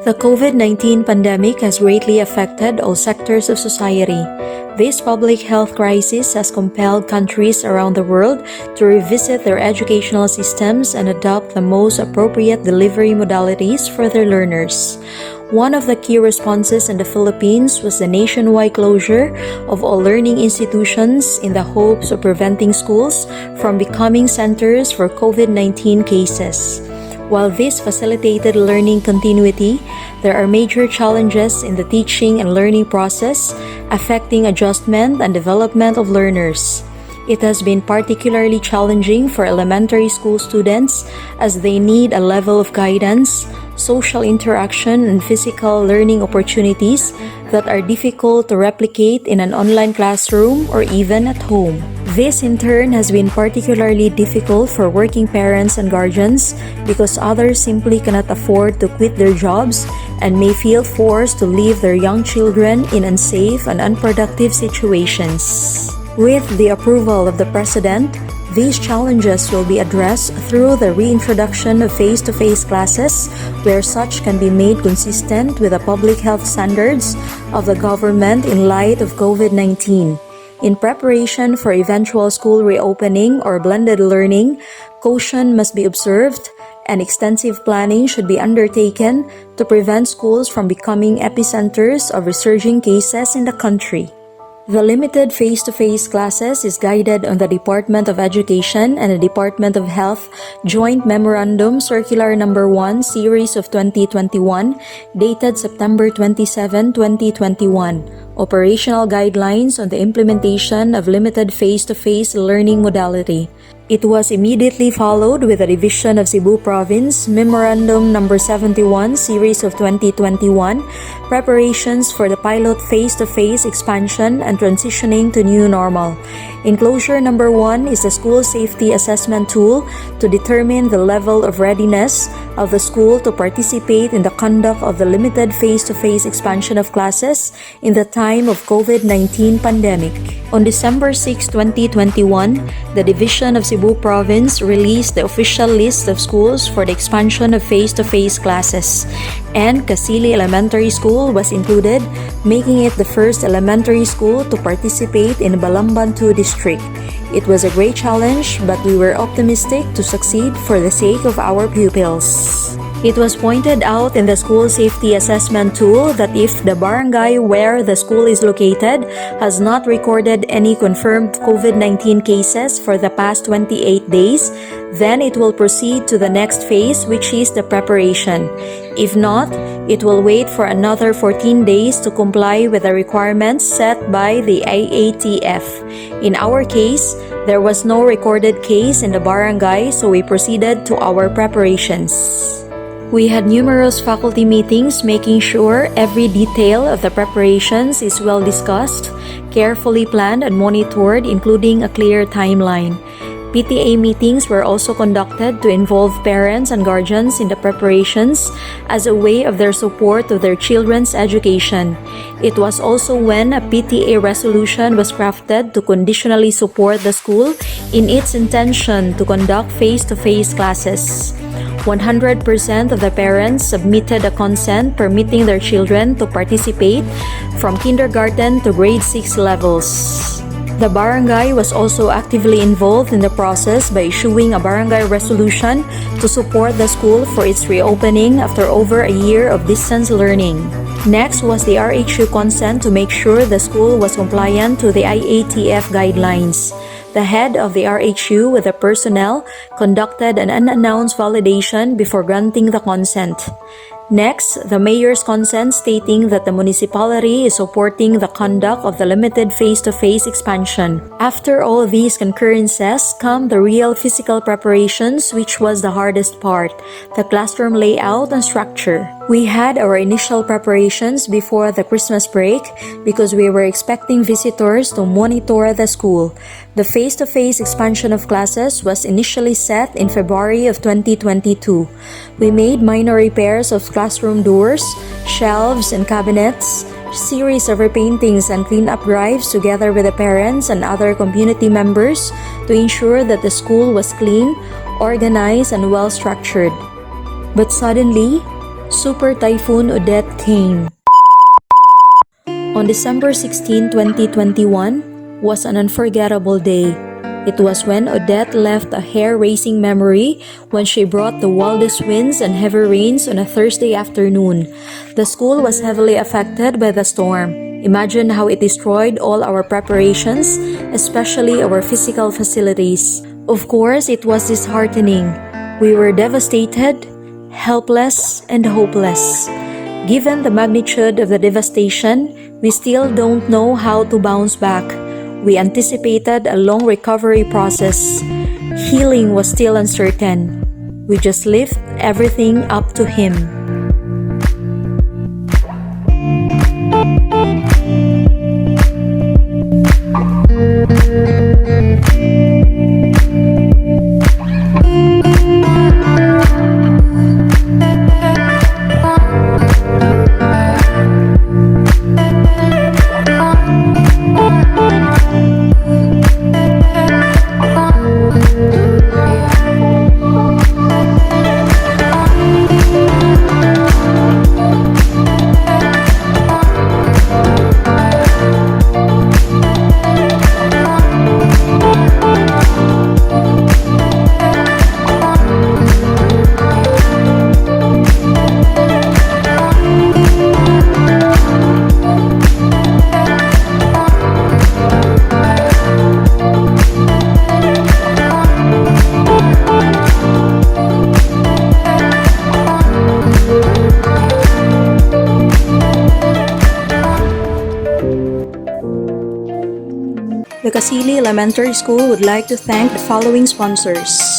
The COVID-19 pandemic has greatly affected all sectors of society. This public health crisis has compelled countries around the world to revisit their educational systems and adopt the most appropriate delivery modalities for their learners. One of the key responses in the Philippines was the nationwide closure of all learning institutions in the hopes of preventing schools from becoming centers for COVID-19 cases. While this facilitated learning continuity, there are major challenges in the teaching and learning process affecting adjustment and development of learners. It has been particularly challenging for elementary school students as they need a level of guidance, social interaction, and physical learning opportunities that are difficult to replicate in an online classroom or even at home. This in turn has been particularly difficult for working parents and guardians because others simply cannot afford to quit their jobs and may feel forced to leave their young children in unsafe and unproductive situations. With the approval of the President, these challenges will be addressed through the reintroduction of face-to-face classes where such can be made consistent with the public health standards of the government in light of COVID-19. In preparation for eventual school reopening or blended learning, caution must be observed and extensive planning should be undertaken to prevent schools from becoming epicenters of resurging cases in the country. The limited face-to-face classes is guided on the Department of Education and the Department of Health Joint Memorandum Circular No. 1 Series of 2021 dated September 27, 2021. Operational guidelines on the implementation of limited face-to-face learning modality. It was immediately followed with the Division of Cebu Province Memorandum No. 71 Series of 2021, preparations for the pilot face-to-face expansion and transitioning to new normal. Enclosure No. 1 is the school safety assessment tool to determine the level of readiness of the school to participate in the conduct of the limited face-to-face expansion of classes in the time of COVID-19 pandemic. On December 6, 2021, the Division of Cebu Province released the official list of schools for the expansion of face-to-face classes, and Casili Elementary School was included, making it the first elementary school to participate in Balamban 2 district. It was a great challenge, but we were optimistic to succeed for the sake of our pupils. It was pointed out in the school safety assessment tool that if the barangay where the school is located has not recorded any confirmed COVID-19 cases for the past 28 days, then it will proceed to the next phase, which is the preparation. If not, it will wait for another 14 days to comply with the requirements set by the IATF. In our case, there was no recorded case in the barangay, so we proceeded to our preparations. We had numerous faculty meetings making sure every detail of the preparations is well discussed, carefully planned and monitored, including a clear timeline. PTA meetings were also conducted to involve parents and guardians in the preparations as a way of their support of their children's education. It was also when a PTA resolution was crafted to conditionally support the school in its intention to conduct face-to-face classes. 100% of the parents submitted a consent permitting their children to participate from kindergarten to grade 6 levels. The barangay was also actively involved in the process by issuing a barangay resolution to support the school for its reopening after over a year of distance learning. Next was the RHU consent to make sure the school was compliant to the IATF guidelines. The head of the RHU with the personnel conducted an unannounced validation before granting the consent. Next, the mayor's consent stating that the municipality is supporting the conduct of the limited face-to-face expansion. After all these concurrences come the real physical preparations, which was the hardest part, the classroom layout and structure. We had our initial preparations before the Christmas break because we were expecting visitors to monitor the school. The face-to-face expansion of classes was initially set in February of 2022. We made minor repairs of classroom doors, shelves, and cabinets, series of repaintings and clean-up drives together with the parents and other community members to ensure that the school was clean, organized, and well-structured. But suddenly, Super Typhoon Odette came. On December 16, 2021 was an unforgettable day. It was when Odette left a hair-raising memory when she brought the wildest winds and heavy rains on a Thursday afternoon. The school was heavily affected by the storm. Imagine how it destroyed all our preparations, especially our physical facilities. Of course, it was disheartening. We were devastated, helpless, and hopeless. Given the magnitude of the devastation, we still don't know how to bounce back. We anticipated a long recovery process. Healing was still uncertain. We just left everything up to Him. The Casili Elementary School would like to thank the following sponsors: